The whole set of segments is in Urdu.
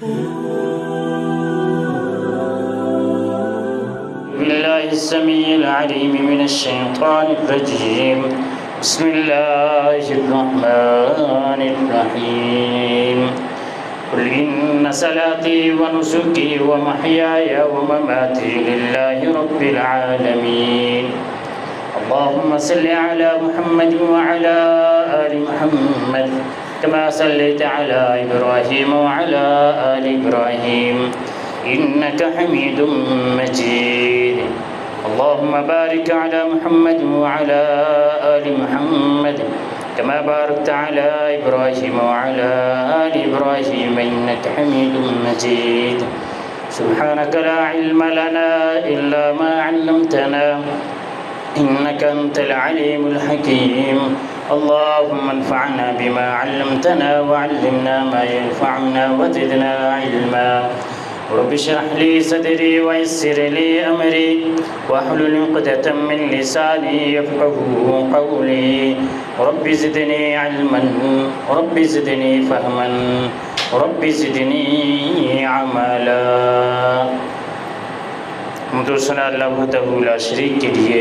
بالله السميع العليم من الشيطان الرجيم. بسم الله الرحمن الرحيم. قل إن صلاتي ونسكي ومحياي ومماتي لله رب العالمين. اللهم صل على محمد وعلى آل محمد كما صليت على إبراهيم وعلى آل إبراهيم إنك حميد مجيد. اللهم بارك على محمد وعلى آل محمد كما باركت على إبراهيم وعلى آل إبراهيم إنك حميد مجيد. سبحانك لا علم لنا إلا ما علمتنا إنك أنت العليم الحكيم. اللهم انفعنا بما علمتنا وعلمنا ما ينفعنا وزدنا علما. رب اشرح لي صدري ويسر لي أمري واحلل عقدة من لساني يفقهوا قولي. رب زدني علما رب زدني فهما رب زدنی عملا. حمد و ثنا اللہ وحدہ لا شریک کے لیے،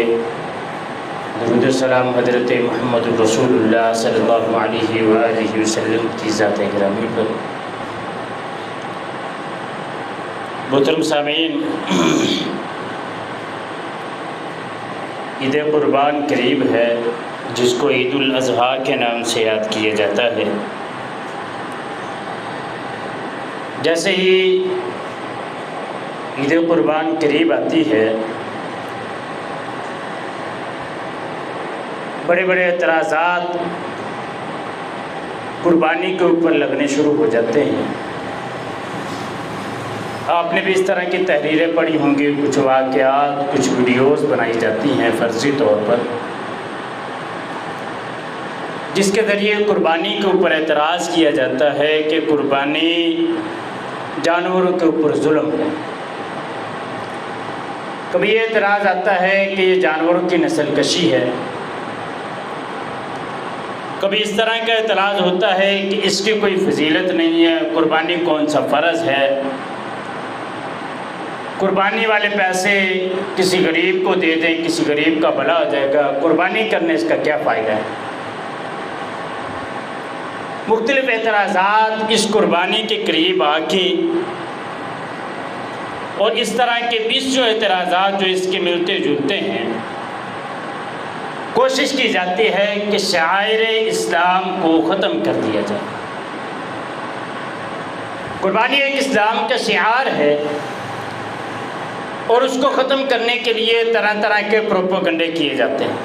درود و سلام حضرت محمد رسول اللہ صلی اللہ علیہ وآلہ وسلم کی ذات گرامی پر. محترم سامعین، عید قربان قریب ہے، جس کو عید الاضحیٰ کے نام سے یاد کیا جاتا ہے. جیسے ہی عید قربان قریب آتی ہے، بڑے بڑے اعتراضات قربانی کے اوپر لگنے شروع ہو جاتے ہیں. آپ نے بھی اس طرح کی تحریریں پڑھی ہوں گی، کچھ واقعات، کچھ ویڈیوز بنائی جاتی ہیں فرضی طور پر، جس کے ذریعے قربانی کے اوپر اعتراض کیا جاتا ہے کہ قربانی جانوروں کے اوپر ظلم ہے. کبھی یہ اعتراض آتا ہے کہ یہ جانوروں کی نسل کشی ہے. کبھی اس طرح کا اعتراض ہوتا ہے کہ اس کی کوئی فضیلت نہیں ہے، قربانی کون سا فرض ہے، قربانی والے پیسے کسی غریب کو دے دیں، کسی غریب کا بھلا ہو جائے گا، قربانی کرنے اس کا کیا فائدہ ہے. مختلف اعتراضات اس قربانی کے قریب آ کے، اور اس طرح کے 20 اعتراضات جو اس کے ملتے جلتے ہیں، کوشش کی جاتی ہے کہ شعائر اسلام کو ختم کر دیا جائے. قربانی ایک اسلام کا شعار ہے، اور اس کو ختم کرنے کے لیے طرح طرح کے پروپیگنڈے کیے جاتے ہیں.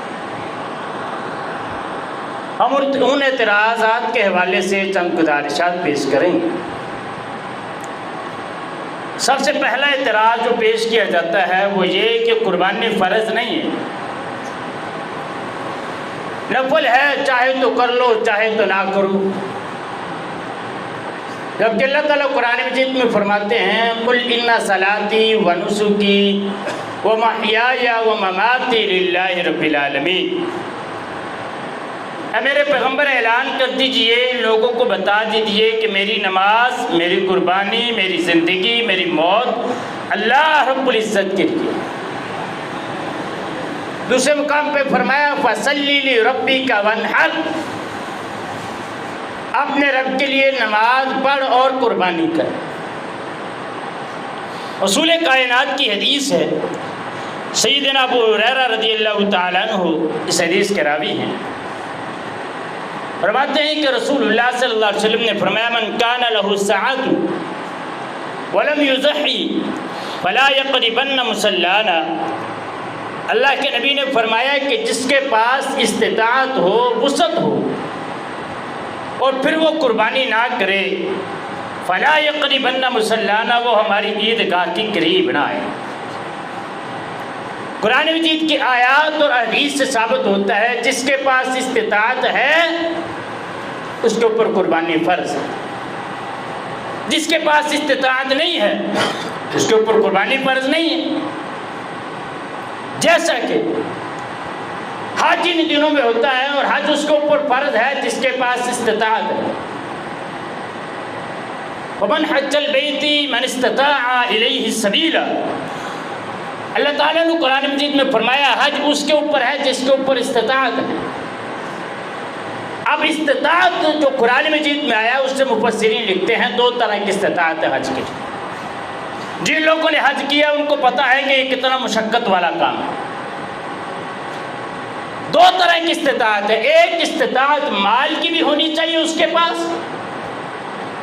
ہم ان اعتراضات کے حوالے سے چند گزارشات پیش کریں گے. سب سے پہلا اعتراض جو پیش کیا جاتا ہے وہ یہ کہ قربانی فرض نہیں ہے، نفل ہے، چاہے تو کر لو چاہے تو نہ کرو. جبکہ اللہ تعالیٰ قرآن مجید میں فرماتے ہیں قل ان صلاتی ونسکی ومحیای ومماتی للہ رب العالمین. اے میرے پیغمبر اعلان کر دیجئے، لوگوں کو بتا دیجئے کہ میری نماز، میری قربانی، میری زندگی، میری موت اللہ رب العزت کے لیے. دوسرے مقام پہ فرمایا فَصَلِّ لِرَبِّكَ وَانْحَرْ، اپنے رب کے لیے نماز پڑھ اور قربانی کر. رسول کائنات کی حدیث ہے، سیدنا ابو ہریرہ رضی اللہ تعالیٰ عنہ اس حدیث کے راوی ہیں. فرماتے ہیں کہ رسول اللہ صلی اللہ علیہ وسلم نے فرمایا من کان لہ سعۃ ولم یضحی فلا یقربن مصلانا. اللہ کے نبی نے فرمایا کہ جس کے پاس استطاعت ہو، وسعت ہو، اور پھر وہ قربانی نہ کرے، فلا یقربن مصلانا، وہ ہماری عیدگاہ کے قریب نہ آئے. قرآن مجید کی آیات اور حدیث سے ثابت ہوتا ہے جس کے پاس استطاعت ہے اس کے اوپر قربانی فرض ہے، جس کے پاس استطاعت نہیں ہے اس کے اوپر قربانی فرض نہیں ہے. جیسا کہ حج ان دنوں میں ہوتا ہے اور حج اس کے اوپر فرض ہے جس کے پاس استطاعت ہے. ومن حج البیت من استطاع الیہ السبیل، اللہ تعالیٰ نے قرآن مجید میں فرمایا حج اس کے اوپر ہے جس کے اوپر استطاعت ہے۔ اب استطاعت جو قرآن مجید میں آیا اس سے مفسرین لکھتے ہیں دو طرح کی استطاعت ہے حج کی۔ جن لوگوں نے حج کیا ان کو پتہ ہے کہ یہ کتنا مشقت والا کام ہے۔ دو طرح کی استطاعت ہے، ایک استطاعت مال کی بھی ہونی چاہیے اس کے پاس،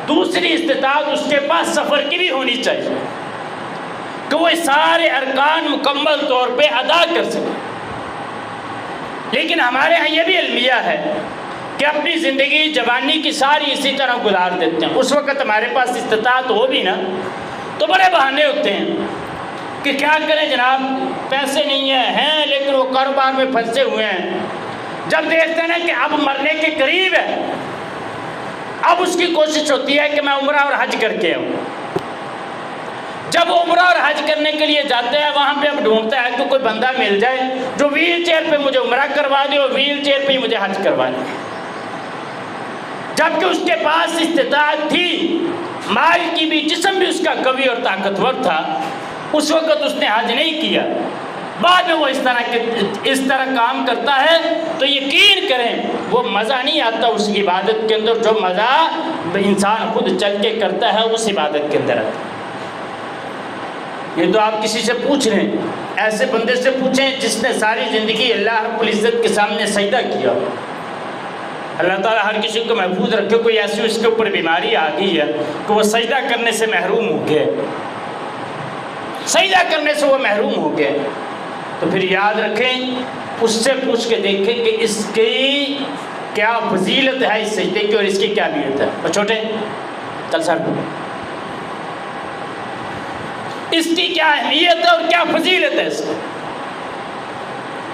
دوسری استطاعت اس کے پاس سفر کی بھی ہونی چاہیے کہ وہ سارے ارکان مکمل طور پہ ادا کر سکے۔ لیکن ہمارے ہاں یہ بھی المیہ ہے کہ اپنی زندگی جوانی کی ساری اسی طرح گزار دیتے ہیں۔ اس وقت ہمارے پاس استطاعت ہو بھی نا تو بڑے بہانے ہوتے ہیں کہ کیا کریں جناب، پیسے نہیں ہیں لیکن وہ کاروبار میں پھنسے ہوئے ہیں۔ جب دیکھتے ہیں نا کہ اب مرنے کے قریب ہے، اب اس کی کوشش ہوتی ہے کہ میں عمرہ اور حج کر کے آؤں۔ جب وہ عمرہ اور حج کرنے کے لیے جاتے ہیں وہاں پہ اب ڈھونڈتا ہے کہ کوئی بندہ مل جائے جو ویل چیئر پہ مجھے عمرہ کروا دے اور ویل چیئر پہ ہی مجھے حج کروا دے۔ جبکہ اس کے پاس استطاعت تھی، مال کی بھی، جسم بھی اس کا قوی اور طاقتور تھا، اس وقت اس نے حج نہیں کیا۔ بعد میں وہ اس طرح کام کرتا ہے تو یقین کریں وہ مزہ نہیں آتا اس عبادت کے اندر جو مزہ انسان خود چل کے کرتا ہے اس عبادت کے اندر آتا ہے۔ یہ تو آپ کسی سے پوچھ رہے ہیں، ایسے بندے سے پوچھیں جس نے ساری زندگی اللہ رب العزت کے سامنے سجدہ کیا۔ اللہ تعالیٰ ہر کسی کو محفوظ رکھے، کوئی ایسی اس کے اوپر بیماری آ گئی ہے کہ وہ سجدہ کرنے سے محروم ہو گئے، سجدہ کرنے سے وہ محروم ہو گئے، تو پھر یاد رکھیں اس سے پوچھ کے دیکھیں کہ اس کی کیا فضیلت ہے اس سجدے کی اور اس کی کیا نیت ہے۔ اور چھوٹے چل سر، اس کی کیا اہمیت ہے اور کیا فضیلت ہے اس کی۔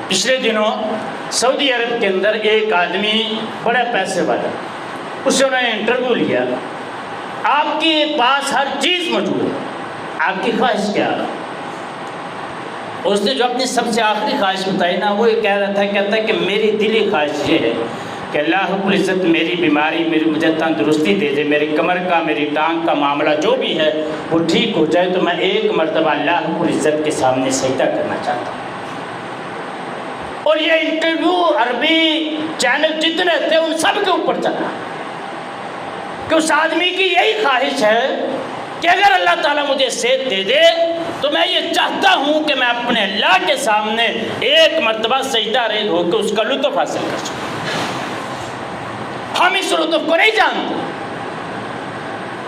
پچھلے دنوں سعودی عرب کے اندر ایک آدمی بڑے پیسے والا، اس سے انہوں نے انٹرویو لیا، آپ کے پاس ہر چیز موجود ہے، آپ کی خواہش کیا ہے؟ اس نے جو اپنی سب سے آخری خواہش بتائی نا وہ یہ کہہ رہا تھا، کہتا ہے کہ میری دلی خواہش یہ ہے کہ اللہ رب العزت میری بیماری، مجھے تندرستی دے دے، میری کمر کا، میری ٹانگ کا معاملہ جو بھی ہے وہ ٹھیک ہو جائے تو میں ایک مرتبہ اللہ رب العزت کے سامنے سجدہ کرنا چاہتا ہوں۔ اور یہ انٹرویو عربی چینل جتنے تھے ان سب کے اوپر چلا کہ اس آدمی کی یہی خواہش ہے کہ اگر اللہ تعالیٰ مجھے صحت دے دے تو میں یہ چاہتا ہوں کہ میں اپنے اللہ کے سامنے ایک مرتبہ سجدہ ریز ہو کے اس کا لطف حاصل کر سکوں۔ ہم اس لطف کو نہیں جانتے۔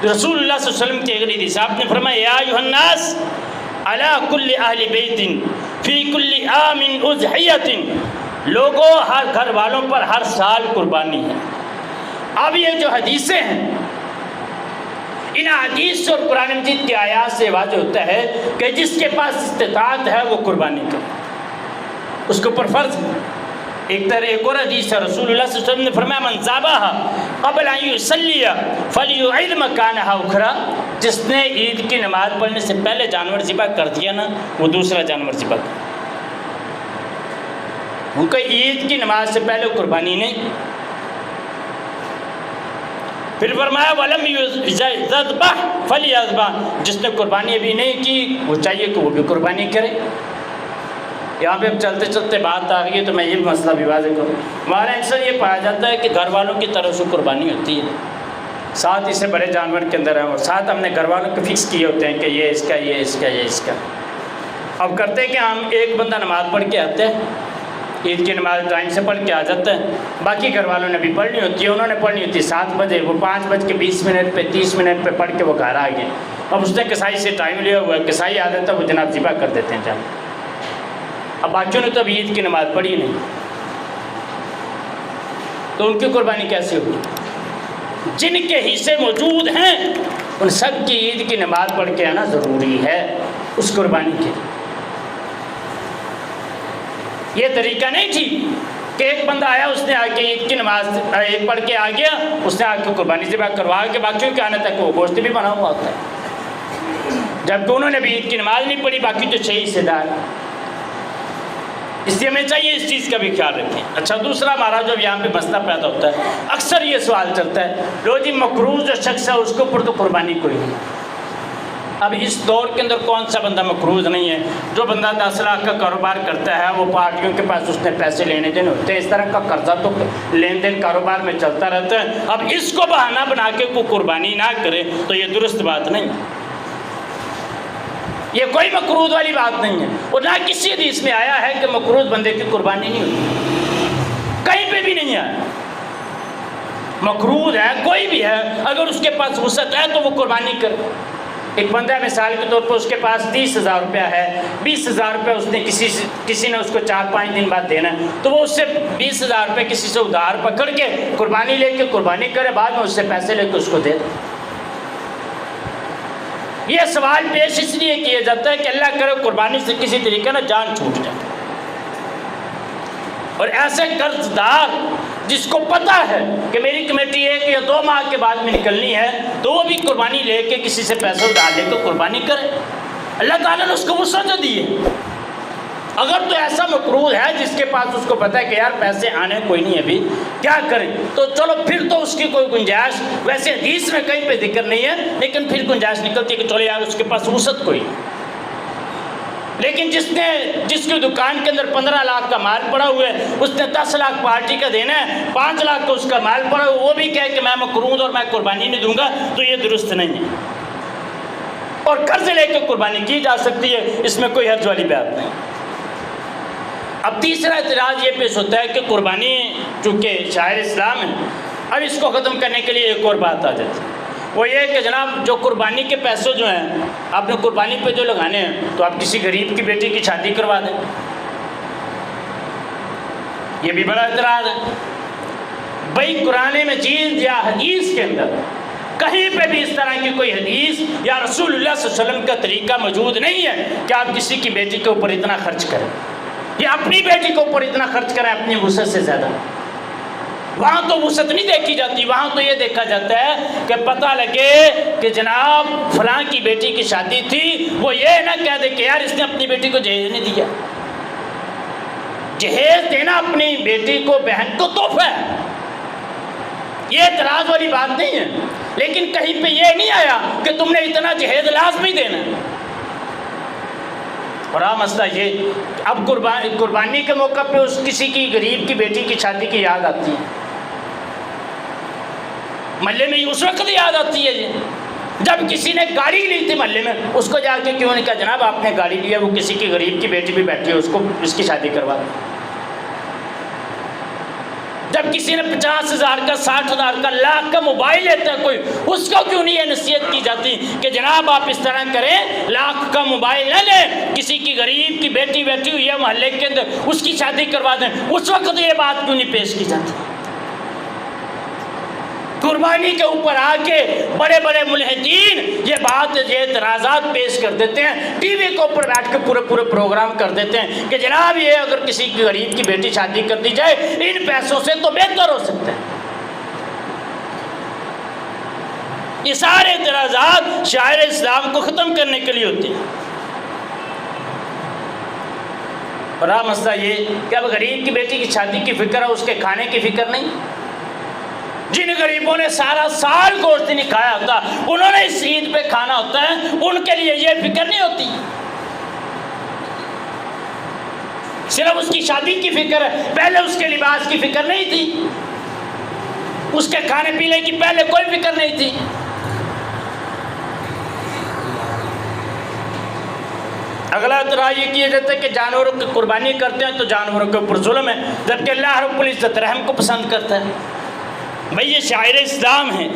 رسول اللہ صلی اللہ علیہ وسلم کے ایک حدیث آپ نے فرمایا یا ایھا الناس علی کل اہل بیت فی کل عام اضحیۃ، لوگوں ہر گھر والوں پر ہر سال قربانی ہے۔ اب یہ جو حدیثیں ہیں ان حدیث اور قرآن مجید کی آیات سے واضح ہوتا ہے کہ جس کے پاس استطاعت ہے وہ قربانی کرے، اس کے اوپر فرض ہے۔ ایک اور حدیث ہے رسول اللہ صلی اللہ علیہ وسلم نے فرمایا من ذبح قبل ان یصلی فلیعد مکانہا اخری، جس نے عید کی نماز پڑھنے سے پہلے جانور ذبح کر دیا نا وہ دوسرا جانور ذبح کر، ان کو عید کی نماز سے پہلے قربانی نہیں۔ پھر فرمایا وَلَمْ يَذْبَحْ فَلْيَذْبَحْ، جس نے قربانی ابھی نہیں کی وہ چاہیے کہ وہ بھی قربانی کرے۔ یہاں پہ اب چلتے چلتے بات آ گئی ہے تو میں یہ مسئلہ بھی واضح کروں۔ ہمارے اکثر یہ پایا جاتا ہے کہ گھر والوں کی طرف سے قربانی ہوتی ہے، ساتھ اسے بڑے جانور کے اندر ہیں اور ساتھ ہم نے گھر والوں کو فکس کیے ہوتے ہیں کہ یہ اس کا، یہ اس کا، یہ اس کا۔ اب کرتے کہ ہم ایک بندہ نماز پڑھ کے آتے ہیں، عید کی نماز ٹائم سے پڑھ کے آ جاتا ہے، باقی گھر والوں نے بھی پڑھنی ہوتی ہے، انہوں نے پڑھنی ہوتی ہے 7 بجے، وہ 5:20 پہ 30 منٹ پہ پڑھ کے وہ گھر آ گئے۔ اب اس نے کسائی سے ٹائم لیا ہوا ہے، کسائی آ جاتا ہے وہ جناب ذبح کر دیتے ہیں جان۔ اب باقیوں نے تو اب عید کی نماز پڑھی نہیں تو ان کی قربانی کیسے ہوگی؟ جن کے حصے موجود ہیں ان سب کی عید کی نماز پڑھ کے آنا ضروری ہے اس قربانی کے لیے۔ یہ طریقہ نہیں تھی کہ ایک بندہ آیا اس نے آ کے عید کی نماز ایک پڑھ کے آ گیا، اس نے آ کے قربانی ذبح کروا کے باقیوں کے آنے تک وہ گوشت بھی بنا ہوا ہوتا ہے، جبکہ انہوں نے بھی عید کی نماز نہیں پڑھی، باقی جو 6 حصے دار۔ اس لیے ہمیں چاہیے اس چیز کا بھی خیال رکھیں۔ اچھا دوسرا ہمارا جو یہاں پہ مسئلہ پیدا ہوتا ہے، اکثر یہ سوال چلتا ہے، لو جی مقروض جو شخص ہے اس کے اوپر تو قربانی کوئی نہیں۔ اب اس دور کے اندر کون سا بندہ مقروض نہیں ہے؟ جو بندہ 10 لاکھ کا کاروبار کرتا ہے، وہ پارٹیوں کے پاس اس نے پیسے لینے دینے ہوتے ہیں، اس طرح کا قرضہ تو لین دین کاروبار میں چلتا رہتا ہے۔ اب اس کو بہانہ بنا کے کوئی قربانی نہ کرے تو یہ درست بات نہیں، یہ کوئی مقروض والی بات نہیں ہے، اور نہ کسی حدیث میں آیا ہے کہ مقروض بندے کی قربانی نہیں ہوتی، کہیں پہ بھی نہیں آیا۔ مقروض ہے کوئی بھی ہے، اگر اس کے پاس وسعت ہے تو وہ قربانی کرے۔ ایک بندہ مثال کے طور پر اس کے پاس 30,000 روپیہ ہے، 20,000 روپیہ اس نے کسی نے اس کو 4-5 دن بعد دینا ہے، تو وہ اس سے 20,000 روپیہ کسی سے ادھار پکڑ کے قربانی لے کے قربانی کرے، بعد میں اس سے پیسے لے کے اس کو دے دے۔ یہ سوال پیش اس لیے کیا جاتا ہے کہ اللہ کرے قربانی سے کسی طریقے سے جان چھوٹ جائے، اور ایسے قرض دار جس کو پتہ ہے کہ میری کمیٹی 1 یا 2 ماہ کے بعد میں نکلنی ہے، تو وہ بھی قربانی لے کے کسی سے پیسے ادھار لے کے قربانی کرے۔ اللہ تعالیٰ نے اس کو وسعت دی ہے۔ اگر تو ایسا مقروض ہے جس کے پاس اس کو پتہ ہے کہ یار پیسے آنے کوئی نہیں ابھی، کیا کریں، تو چلو پھر تو اس کی کوئی گنجائش، ویسے حدیث میں کہیں پہ ذکر نہیں ہے، لیکن پھر گنجائش نکلتی ہے کہ چلو یار اس کے پاس وسعت کوئی۔ لیکن جس کی دکان کے اندر 15 لاکھ کا مال پڑا ہوا ہے، اس نے 10 لاکھ پارٹی کا دینا ہے، 5 لاکھ کا اس کا مال پڑا ہوا، وہ بھی کہے کہ میں مقروض اور میں قربانی نہیں دوں گا، تو یہ درست نہیں ہے۔ اور قرض لے کے قربانی کی جا سکتی ہے، اس میں کوئی حرج والی بات نہیں۔ اب تیسرا اعتراض یہ پیش ہوتا ہے کہ قربانی چونکہ شاعر اسلام ہے، اب اس کو ختم کرنے کے لیے ایک اور بات آ جاتی ہے، وہ یہ کہ جناب جو قربانی کے پیسے جو ہیں آپ نے قربانی پہ جو لگانے ہیں، تو آپ کسی غریب کی بیٹی کی شادی کروا دیں۔ یہ بھی بڑا اعتراض ہے۔ بھائی قرآن مجید یا حدیث کے اندر کہیں پہ بھی اس طرح کی کوئی حدیث یا رسول اللہ صلی اللہ علیہ وسلم کا طریقہ موجود نہیں ہے کہ آپ کسی کی بیٹی کے اوپر اتنا خرچ کریں، یا اپنی بیٹی کے اوپر اتنا خرچ کریں اپنی وسعت سے زیادہ۔ وہاں تو وسعت نہیں دیکھی جاتی، وہاں تو یہ دیکھا جاتا ہے کہ پتہ لگے کہ جناب فلاں کی بیٹی کی شادی تھی، وہ یہ نہ کہہ دے کہ یار اس نے اپنی بیٹی کو جہیز نہیں دیا۔ جہیز دینا اپنی بیٹی کو، بہن کو تحفہ ہے، یہ اعتراض والی بات نہیں ہے، لیکن کہیں پہ یہ نہیں آیا کہ تم نے اتنا جہیز لازمی دینا۔ اور مسئلہ یہ اب قربانی کے موقع پہ اس کسی کی غریب کی بیٹی کی شادی کی یاد آتی ہے، محلے میں اس وقت یاد آتی ہے جب کسی نے گاڑی لی تھی محلے میں، اس کو جا کے کیوں نہیں کہا جناب آپ نے گاڑی لیا، وہ کسی کی غریب کی بیٹی بھی بیٹھی ہے، اس کو اس کی شادی کروا دیں۔ جب کسی نے 50,000 کا 60,000 کا لاکھ کا موبائل لیتا ہے کوئی، اس کو کیوں نہیں یہ نصیحت کی جاتی کہ جناب آپ اس طرح کریں، لاکھ کا موبائل نہ لیں، کسی کی غریب کی بیٹی بیٹھی ہوئی ہے محلے کے اندر، اس کی شادی کروا دیں۔ اس وقت یہ بات کیوں نہیں پیش کی جاتی؟ قربانی کے اوپر آ کے بڑے بڑے ملحدین یہ اعتراضات پیش کر دیتے ہیں، ٹی وی کے اوپر بیٹھ کے پورے پروگرام کر دیتے ہیں کہ جناب یہ اگر کسی کی غریب کی بیٹی شادی کر دی جائے ان پیسوں سے تو بہتر ہو سکتا ہے۔ یہ سارے اعتراضات شاعر اسلام کو ختم کرنے کے لیے ہوتے ہیں۔ بڑا مسئلہ یہ کہ اب غریب کی بیٹی کی شادی کی فکر ہے، اس کے کھانے کی فکر نہیں۔ جن غریبوں نے سارا سال گوشت نہیں کھایا ہوتا، انہوں نے اس عید پہ کھانا ہوتا ہے، ان کے لیے یہ فکر نہیں ہوتی، صرف اس کی شادی کی فکر ہے، پہلے اس کے لباس کی فکر نہیں تھی، اس کے کھانے پینے کی پہلے کوئی فکر نہیں تھی۔ اگلا اعتراض یہ کیا جاتا ہے کہ جانوروں کی قربانی کرتے ہیں تو جانوروں کے اوپر ظلم ہے، جبکہ اللہ رب العزت رحم کو پسند کرتا ہے۔ بھئی یہ شاعر اسلام ہے،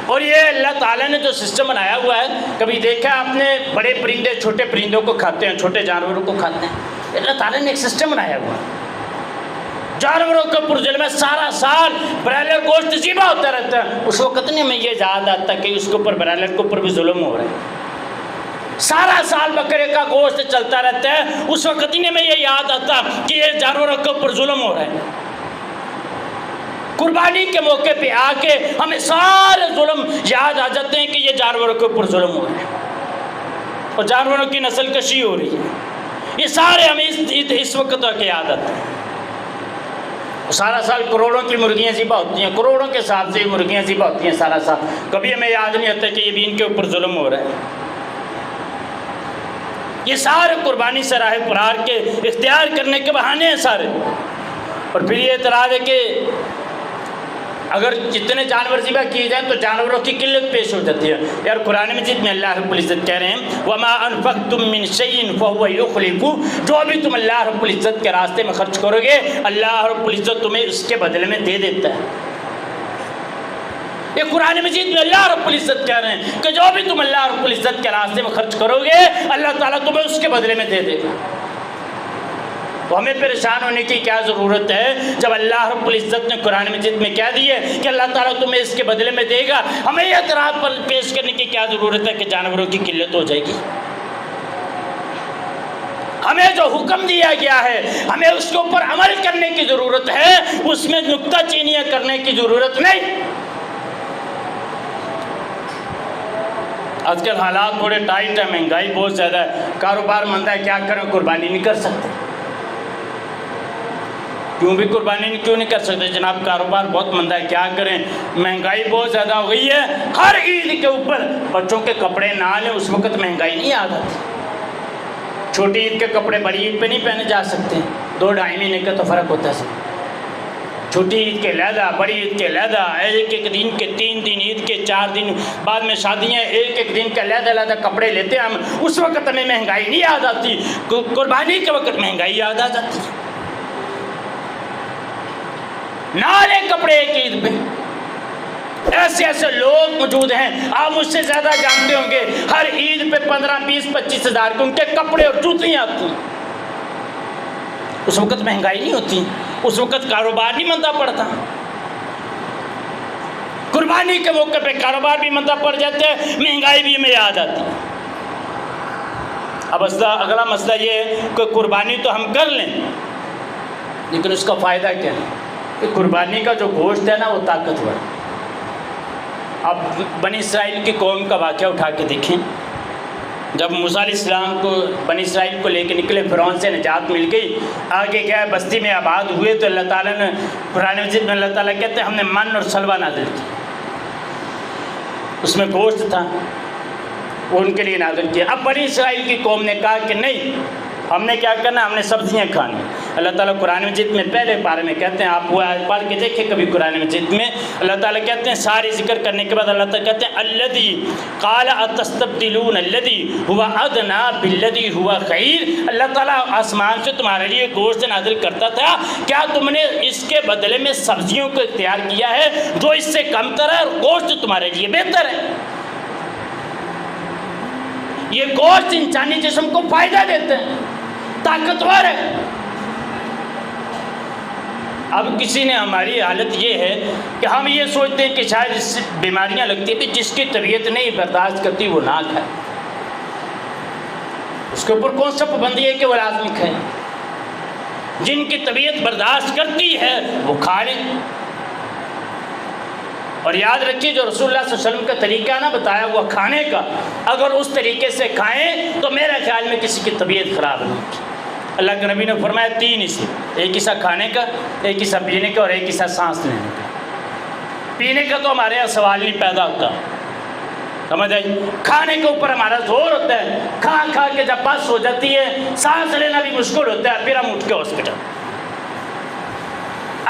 اور یہ اللہ تعالیٰ نے جو سسٹم بنایا ہوا ہے، کبھی دیکھا آپ نے بڑے پرندے چھوٹے پرندوں کو کھاتے ہیں، چھوٹے جانوروں کو کھاتے ہیں، اللہ تعالیٰ نے ایک سسٹم بنایا ہوا ہے۔ جانوروں کے اوپر ظلم ہے، سارا سال برائلر گوشت ذبح ہوتا رہتا ہے، اس وقت نہیں میں یہ یاد آتا کہ اس کے اوپر برائلر کے اوپر بھی ظلم ہو رہا ہے۔ سارا سال بکرے کا گوشت چلتا رہتا ہے، اس وقت نہیں میں یہ یاد آتا کہ یہ جانوروں کے اوپر ظلم ہو رہا ہے۔ قربانی کے موقع پہ آ کے ہمیں سارے ظلم یاد آ جاتے ہیں کہ یہ جانوروں کے اوپر ظلم ہو رہا ہے اور جانوروں کی نسل کشی ہو رہی ہے۔ یہ سارے ہمیں اس وقت کی عادت ہے. سارا سال کروڑوں کی مرغیاں ذبح ہوتی ہیں، کروڑوں کے حساب سے مرغیاں ذبح ہوتی ہیں سارا سال. کبھی ہمیں یاد نہیں ہوتا کہ یہ بھی ان کے اوپر ظلم ہو رہا ہے. یہ سارے قربانی سے راہ فرار کے اختیار کرنے کے بہانے ہیں سارے. اور پھر یہ اعتراض ہے کہ اگر جتنے جانور ذبح کیے جائیں تو جانوروں کی قلت پیش ہو جاتی ہے. یار قرآن مجید میں اللہ رب العزت کہہ رہے ہیں وَمَا أَنفَقْتُم مِّن شَيْءٍ فَهُوَ يُخْلِفُهُ، جو بھی تم اللہ رب العزت کے راستے میں خرچ کرو گے اللہ رب العزت تمہیں اس کے بدلے میں دے دیتا ہے. یہ قرآن مجید میں اللہ رب العزت کہہ رہے ہیں کہ جو بھی تم اللہ رب العزت کے راستے میں خرچ کرو گے اللہ تعالیٰ تمہیں اس کے بدلے میں دے دے گا. تو ہمیں پریشان ہونے کی کیا ضرورت ہے جب اللہ رب العزت نے قرآن مجید میں کہہ دی ہے کہ اللہ تعالیٰ تمہیں اس کے بدلے میں دے گا. ہمیں یہ اعتراف پر پیش کرنے کی کیا ضرورت ہے کہ جانوروں کی قلت ہو جائے گی. ہمیں جو حکم دیا گیا ہے ہمیں اس کے اوپر عمل کرنے کی ضرورت ہے، اس میں نکتہ چینیاں کرنے کی ضرورت نہیں. آج کل حالات تھوڑے ٹائٹ ہیں، مہنگائی بہت زیادہ ہے، کاروبار مندہ ہے، کیا کریں قربانی نہیں کر سکتے. کیوں بھی قربانی کیوں نہیں کر سکتے جناب؟ کاروبار بہت مندہ ہے، کیا کریں، مہنگائی بہت زیادہ ہو گئی ہے. ہر عید کے اوپر بچوں کے کپڑے نہ لیں، اس وقت مہنگائی نہیں آ جاتی. چھوٹی عید کے کپڑے بڑی عید پہ نہیں پہنے جا سکتے، 2-2.5 مہینے کا تو فرق ہوتا ہے. چھوٹی عید کے علیحدہ، بڑی عید کے علیحدہ، ایک دن کے 3 دن، عید کے 4 دن بعد میں شادیاں، ایک دن کے علیحدہ کپڑے لیتے ہیں ہم. اس وقت ہمیں مہنگائی نہیں آ جاتی، قربانی کے وقت مہنگائی یاد آ جاتی. نالے کپڑے ایک عید پہ. ایسے ایسے لوگ موجود ہیں، آپ مجھ سے زیادہ جانتے ہوں گے، ہر عید پہ 15, 20, 25 ہزار کے ان کے کپڑے اور جوتیاں آتی ہیں. اس وقت مہنگائی نہیں ہوتی، اس وقت کاروبار نہیں مندہ پڑتا. قربانی کے موقع پہ کاروبار بھی مندہ پڑ جاتے ہیں، مہنگائی بھی ہمیں یاد آتی. اب اگلا مسئلہ یہ ہے کہ قربانی تو ہم کر لیں لیکن اس کا فائدہ کیا ہے؟ کہ قربانی کا جو گوشت ہے نا وہ طاقتور ہے. اب بنی اسرائیل کی قوم کا واقعہ اٹھا کے دیکھیں. جب موسیٰ علیہ السلام کو بنی اسرائیل کو لے کے نکلے، فرعون سے نجات مل گئی، آگے کیا ہے بستی میں آباد ہوئے تو اللہ تعالیٰ نے قرآن مجید میں اللہ تعالیٰ کہتے ہیں ہم نے من اور سلوہ نازل کی. اس میں گوشت تھا، وہ ان کے لیے نازل کیا. اب بنی اسرائیل کی قوم نے کہا کہ نہیں، ہم نے کیا کرنا، ہم نے سبزیاں کھانی. اللہ تعالیٰ قرآن مجید میں پہلے پارے میں کہتے ہیں، آپ وہ آیت پڑھ کے دیکھیں کبھی قرآن مجید میں، اللہ تعالیٰ کہتے ہیں ساری ذکر کرنے کے بعد اللہ تعالیٰ کہتے ہیں الذی قال اتستبدلون الذی هو ادنی بالذی هو خیر. اللہ تعالیٰ آسمان سے تمہارے لیے گوشت نازل کرتا تھا، کیا تم نے اس کے بدلے میں سبزیوں کو اختیار کیا ہے جو اس سے کم تر ہے اور گوشت تمہارے لیے بہتر ہے. یہ گوشت انسانی جسم کو فائدہ دیتے ہیں، طاقتور ہے. اب کسی نے ہماری حالت یہ ہے کہ ہم یہ سوچتے ہیں کہ شاید اس سے بیماریاں لگتی ہیں، جس کی طبیعت نہیں برداشت کرتی وہ نہ کھائے. اس کے اوپر کون سا پابندی ہے کہ وہ لازمی کھائے؟ جن کی طبیعت برداشت کرتی ہے وہ کھا لیں. اور یاد رکھیے جو رسول اللہ صلی اللہ علیہ وسلم کا طریقہ نا بتایا ہوا کھانے کا، اگر اس طریقے سے کھائیں تو میرے خیال میں کسی کی طبیعت خراب نہیں ہوتی. اللہ کے نبی نے فرمایا 3 حصے، ایک حصہ کھانے کا، ایک حصہ پینے کا اور ایک حصہ سانس لینے کا. پینے کا تو ہمارے یہاں سوال نہیں پیدا ہوتا، سمجھ آئی. کھانے کے اوپر ہمارا زور ہوتا ہے، کھا کھا کے جب بس ہو جاتی ہے سانس لینا بھی مشکل ہوتا ہے، پھر ہم اٹھ کے ہاسپٹل.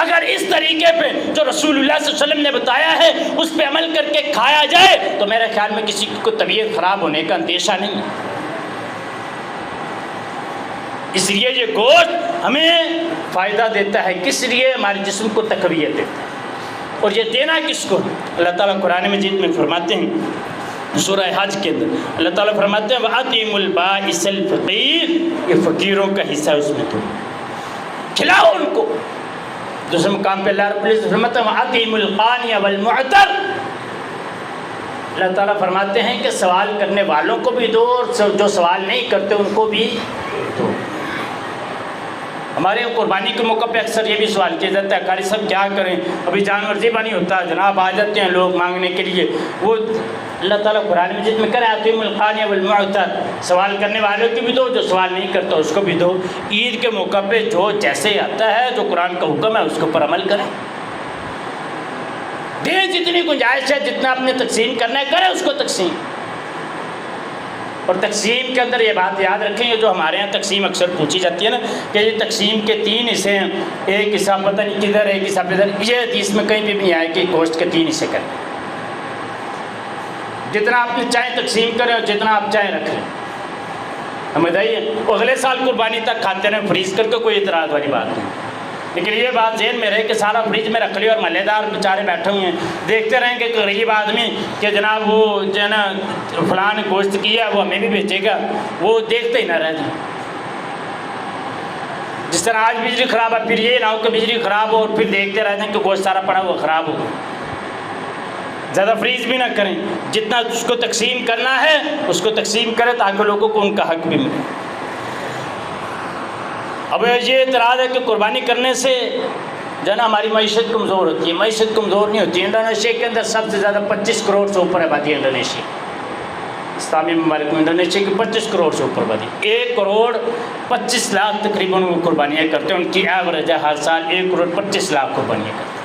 اگر اس طریقے پہ جو رسول اللہ صلی اللہ علیہ وسلم نے بتایا ہے اس پہ عمل کر کے کھایا جائے تو میرے خیال میں کسی کو طبیعت خراب ہونے کا اندیشہ نہیں ہے. اس لیے یہ گوشت ہمیں فائدہ دیتا ہے، کس لیے؟ ہمارے جسم کو تقویت دیتا ہے. اور یہ دینا کس کو؟ اللہ تعالیٰ قرآن مجید میں فرماتے ہیں سورہ حج کے اندر اللہ تعالیٰ فرماتے ہیں وَأَطِعِمُوا الْبَائِسَ الْفَقِيرَ، یہ فقیروں کا حصہ ہے، اس میں تو کھلاؤ ان کو. دوسرے مقام پہ اللہ رب العزت فرماتے ہیں وَأَطِعِمُوا الْقَانِعَ وَالْمُعْتَرَ، اللہ تعالیٰ فرماتے ہیں کہ سوال کرنے والوں کو بھی دو اور جو سوال نہیں کرتے ان کو بھی دو. ہمارے قربانی کے موقع پہ اکثر یہ بھی سوال کیا جاتا ہے قاری صاحب کیا کریں، ابھی جانور ذبح نہیں ہوتا، جناب آ جاتے ہیں لوگ مانگنے کے لیے۔ وہ اللہ تعالیٰ قرآن مجید میں کرے آتیم القانع والمعتر، سوال کرنے والوں کی بھی دو، جو سوال نہیں کرتا اس کو بھی دو۔ عید کے موقع پہ جو جیسے آتا ہے، جو قرآن کا حکم ہے اس کے اوپر عمل کریں، دیں جتنی گنجائش ہے، جتنا آپ نے تقسیم کرنا ہے کریں اس کو تقسیم۔ اور تقسیم کے اندر یہ بات یاد رکھیں، یہ جو ہمارے یہاں تقسیم اکثر پوچھی جاتی ہے نا کہ یہ تقسیم کے 3 حصے ہیں، ایک حصہ پتہ نہیں کدھر، ایک حصہ ادھر، یہ حدیث میں کہیں بھی نہیں آئے کہ گوشت کے 3 حصے کریں۔ جتنا آپ نے چاہیں تقسیم کریں اور جتنا آپ چاہیں رکھ لیں، ہمیں بتائیے اگلے سال قربانی تک کھاتے رہیں فریز کر کے، کوئی اعتراض والی بات نہیں، لیکن یہ بات ذہن میں رہے کہ سارا فریج میں رکھ لیا اور محلے دار بیچارے بیٹھے ہوئے ہیں، دیکھتے رہیں کہ غریب آدمی کہ جناب وہ جو ہے نا فلاں نے گوشت کیا وہ ہمیں بھی بیچے گا، وہ دیکھتے ہی نہ رہ جائیں۔ جس طرح آج بجلی خراب ہے، پھر یہ نہ ہو کہ بجلی خراب ہو اور پھر دیکھتے رہ جائیں کہ گوشت سارا پڑا ہوا خراب ہو۔ زیادہ فریز بھی نہ کریں، جتنا اس کو تقسیم کرنا ہے اس کو تقسیم کریں تاکہ لوگوں کو ان کا حق بھی ملے۔ اب یہ اعتراض ہے کہ قربانی کرنے سے جو ہے نا ہماری معیشت کمزور ہوتی ہے، معیشت کمزور نہیں ہوتی۔ انڈونیشیا کے اندر سب سے زیادہ 25 کروڑ سے اوپر آبادی ہے انڈونیشیا، اسلامی ممالک میں انڈونیشیا کی 25 کروڑ سے اوپر آبادی، 1 کروڑ 25 لاکھ تقریباً وہ قربانیاں کرتے ہیں، ان کی ایوریج ہے ہر سال 1 کروڑ 25 لاکھ قربانیاں کرتے ہیں۔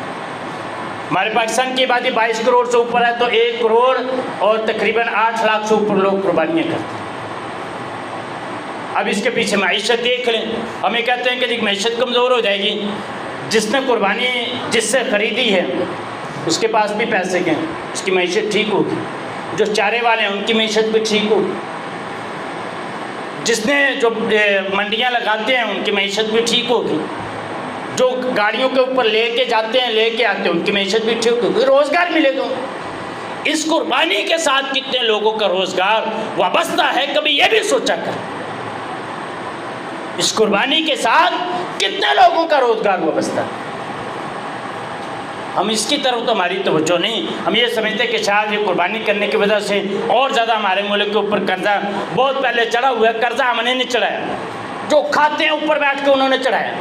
ہمارے پاکستان کی آبادی 22 کروڑ سے اوپر ہے تو 1 کروڑ اور تقریباً 8 لاکھ سے اوپر لوگ قربانیاں کرتے ہیں۔ اب اس کے پیچھے معیشت دیکھ لیں، ہمیں کہتے ہیں کہ جی معیشت کمزور ہو جائے گی، جس نے قربانی جس سے خریدی ہے اس کے پاس بھی پیسے کے ہیں، اس کی معیشت ٹھیک ہوگی، جو چارے والے ہیں ان کی معیشت بھی ٹھیک ہوگی، جس نے جو منڈیاں لگاتے ہیں ان کی معیشت بھی ٹھیک ہوگی، جو گاڑیوں کے اوپر لے کے جاتے ہیں لے کے آتے ہیں ان کی معیشت بھی ٹھیک ہوگی، روزگار ملے گا۔ اس قربانی کے ساتھ کتنے لوگوں کا روزگار وابستہ ہے، کبھی یہ بھی سوچا کر، اس قربانی کے ساتھ کتنے لوگوں کا روزگار وابستہ ہے۔ ہم اس کی طرف تو ہماری توجہ نہیں، ہم یہ سمجھتے کہ شاید یہ قربانی کرنے کی وجہ سے اور زیادہ ہمارے ملک کے اوپر قرضہ بہت پہلے چڑھا ہوا ہے، قرضہ ہم نے نہیں چڑھایا، جو کھاتے ہیں اوپر بیٹھ کے انہوں نے چڑھایا،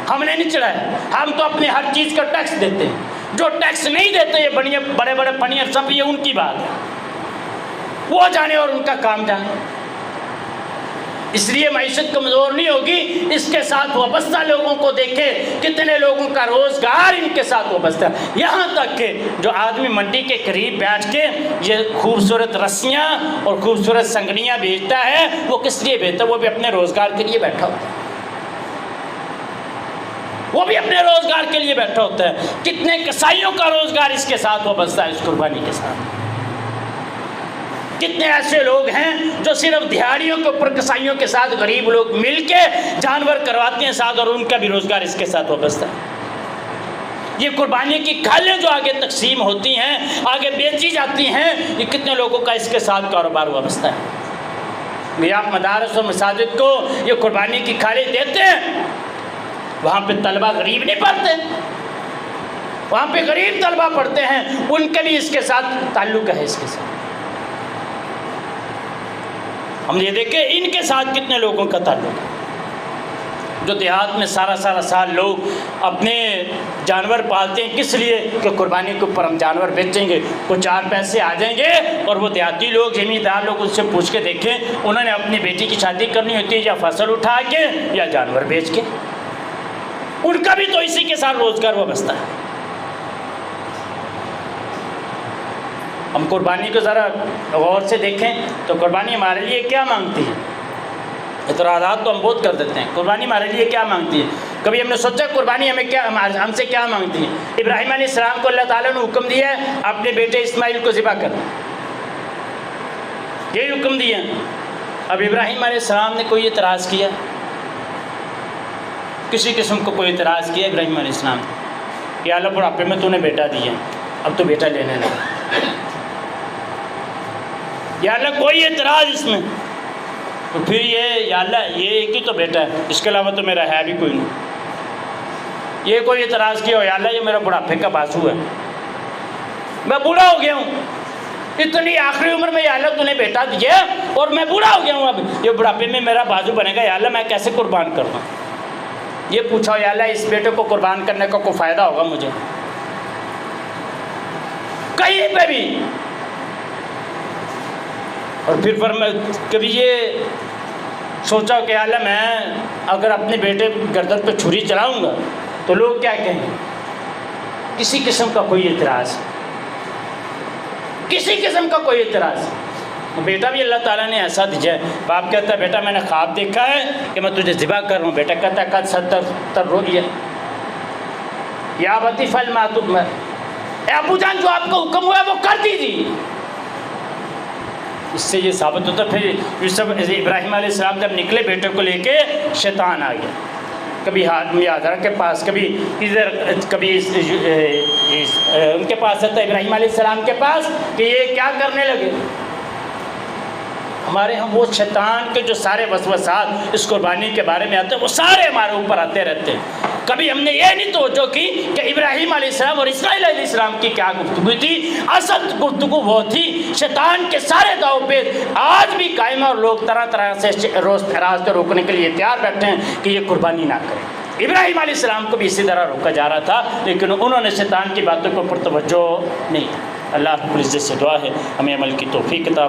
ہم نے نہیں چڑھایا۔ ہم تو اپنی ہر چیز کا ٹیکس دیتے ہیں، جو ٹیکس نہیں دیتے یہ بڑے بڑے پنیر سب، یہ ان کی بات ہے، وہ جانے اور ان کا کام جانے۔ اس لیے معیشت کمزور نہیں ہوگی، اس کے ساتھ وابستہ لوگوں کو دیکھے کتنے لوگوں کا روزگار ان کے ساتھ وابستہ ہے۔ یہاں تک کہ جو آدمی منڈی کے قریب بیٹھ کے یہ خوبصورت رسیاں اور خوبصورت سنگنیاں بیچتا ہے، وہ کس لیے بیچتا ہے؟ وہ بھی اپنے روزگار کے لیے بیٹھا ہوتا ہے، وہ بھی اپنے روزگار کے لیے بیٹھا ہوتا ہے۔ کتنے کسائیوں کا روزگار اس کے ساتھ وابستہ ہے، اس قربانی کے ساتھ۔ کتنے ایسے لوگ ہیں جو صرف دیہڑیوں کے اوپر کسائیوں کے ساتھ غریب لوگ مل کے جانور کرواتے ہیں ساتھ، اور ان کا بھی روزگار اس کے ساتھ وابستہ ہے۔ یہ قربانی کی کھالیں جو آگے تقسیم ہوتی ہیں، آگے بیچی جاتی ہیں، یہ کتنے لوگوں کا اس کے ساتھ کاروبار وابستہ ہے۔ یہ آپ مدارس اور مساجد کو یہ قربانی کی کھالیں دیتے ہیں، وہاں پہ طلبہ غریب نہیں پڑھتے، وہاں پہ غریب طلبہ پڑھتے ہیں، ان کے بھی اس کے ساتھ تعلق ہے۔ اس کے ساتھ ہم یہ دیکھیں ان کے ساتھ کتنے لوگوں کا تعلق ہے، جو دیہات میں سارا سال لوگ اپنے جانور پالتے ہیں، کس لیے کہ قربانی کے اوپر ہم جانور بیچیں گے، کچھ 4 پیسے آ جائیں گے۔ اور وہ دیہاتی لوگ زمیندار لوگ اس سے پوچھ کے دیکھیں، انہوں نے اپنی بیٹی کی شادی کرنی ہوتی ہے یا فصل اٹھا کے یا جانور بیچ کے، ان کا بھی تو اسی کے ساتھ روزگار وابستہ ہے۔ ہم قربانی کو ذرا غور سے دیکھیں تو قربانی ہمارے لیے کیا مانگتی ہے؟ اعتراضات تو ہم بہت کر دیتے ہیں، قربانی ہمارے لیے کیا مانگتی ہے؟ کبھی ہم نے سوچا قربانی ہم سے کیا مانگتی ہے؟ ابراہیم علیہ السلام کو اللہ تعالیٰ نے حکم دیا ہے اپنے بیٹے اسماعیل کو ذبح کر، یہی حکم دیا۔ اب ابراہیم علیہ السلام نے کوئی اعتراض کیا؟ کسی قسم کو کوئی اعتراض کیا ابراہیم علیہ السلام نے؟ یا اللہ بڑھاپے میں تو نے بیٹا دیا، اب تو بیٹا لینے لگا، یا اللہ کوئی اعتراض اس میں؟ تو پھر یہ یا اللہ یہ ایک ہی تو بیٹا ہے، اس کے علاوہ تو میرا ہے بھی کوئی نہیں۔ یہ کوئی اعتراض کیا ہو، یا اللہ یہ میرا بڑھاپے کا بازو ہے، میں بوڑھا ہو گیا ہوں، اتنی آخری عمر میں یا اللہ تو نے بیٹا دیا اور میں بوڑھا ہو گیا ہوں، اب یہ بڑھاپے میں میرا بازو بنے گا، یا اللہ میں کیسے قربان کروں؟ یہ پوچھا یا اللہ اس بیٹے کو قربان کرنے کا کوئی فائدہ ہوگا مجھے؟ کہیں پہ بھی۔ اور پھر کبھی یہ سوچا کہ اللہ میں اگر اپنے بیٹے گردن پہ چھری چلاؤں گا تو لوگ کیا کہیں گے؟ کسی قسم کا کوئی اعتراض، کسی قسم کا کوئی اعتراض۔ بیٹا بھی اللہ تعالیٰ نے ایسا دیا ہے، باپ کہتا ہے بیٹا میں نے خواب دیکھا ہے کہ میں تجھے ذبح کر رہا ہوں، بیٹا کہتا ہے قد صدقت الرؤیا یا ابت افعل ما تؤمر، اے ابو جان جو آپ کو حکم ہوا ہے وہ کر دیجیے۔ اس سے یہ ثابت ہوتا ہے۔ پھر یوسف ابراہیم علیہ السلام جب نکلے بیٹے کو لے کے، شیطان آ گیا، کبھی ہاجرہ کے پاس، کبھی ادھر، کبھی ان کے پاس آتا ہے ابراہیم علیہ السلام کے پاس کہ یہ کیا کرنے لگے۔ ہمارے ہم وہ شیطان کے جو سارے وسوسات اس قربانی کے بارے میں آتے ہیں وہ سارے ہمارے اوپر آتے رہتے ہیں۔ کبھی ہم نے یہ نہیں توجہ کی کہ ابراہیم علیہ السلام اور اسماعیل علیہ السلام کی کیا گفتگو تھی۔ اصل گفتگو وہ تھی، شیطان کے سارے داؤ پیچ آج بھی قائم ہے اور لوگ طرح طرح سے راستے روکنے کے لیے تیار بیٹھے ہیں کہ یہ قربانی نہ کریں۔ ابراہیم علیہ السلام کو بھی اسی طرح روکا جا رہا تھا، لیکن انہوں نے شیطان کی باتوں کو پر توجہ نہیں۔ اللہ رب العزت سے دعا ہے ہمیں عمل کی توفیق عطا